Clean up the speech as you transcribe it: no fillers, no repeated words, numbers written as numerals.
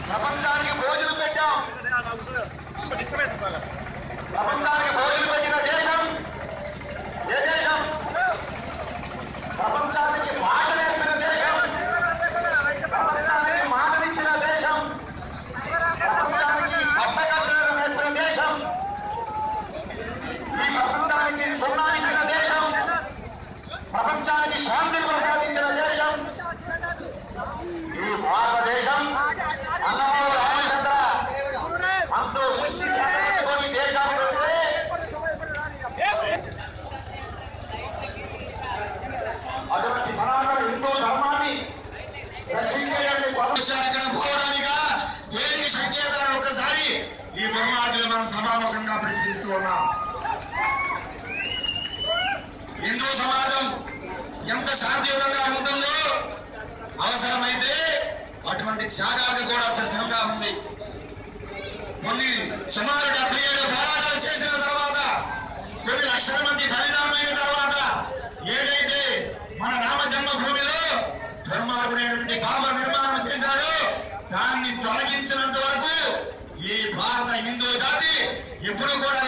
ప్రపంచానికి భోజనం పెట్టాం. ప్రపంచానికి భోజనం పెట్టిన దేశం ఏ దేశం? ప్రపంచానికి భాష నేర్పిన దేశం, ప్రపంచానికి మాటనిచ్చిన దేశం, ప్రపంచానికి పట్టకట్టలను నేర్పిన దేశం, ఈ ప్రపంచానికి సున్నానిచ్చిన దేశం, ప్రపంచానికి శాంతి ప్రసాదించిన దేశం ఈ భారతదేశం. అన్నమూరు రామచంద్ర అంటూ కొన్ని దేశాలు అటువంటి సనాతన హిందూ ధర్మాన్ని రక్షించేటువంటి పోవడానిగా దేనికి సంకేతాన్ని ఒకసారి ఈ దుర్మార్గులు మనం సభాముఖంగా ప్రశ్నిస్తూ ఉన్నాం. హిందూ సమాజం ఎంత శాంతియుతంగా ఉంటుందో అవసరమైతే అటువంటి త్యాగాలకు కూడా సిద్ధంగా ఉంది. కొన్ని సుమారు 77 పోరాటాలు చేసిన తర్వాత, కొన్ని లక్షల మంది బలిదానమైన తర్వాత ఏదైతే మన రామ జన్మభూమిలో దుర్మార్గుడైనటువంటి బాబా నిర్మాణం చేశాడో దాన్ని తొలగించినంత వరకు ఈ భారత హిందూ జాతి ఎప్పుడు కూడా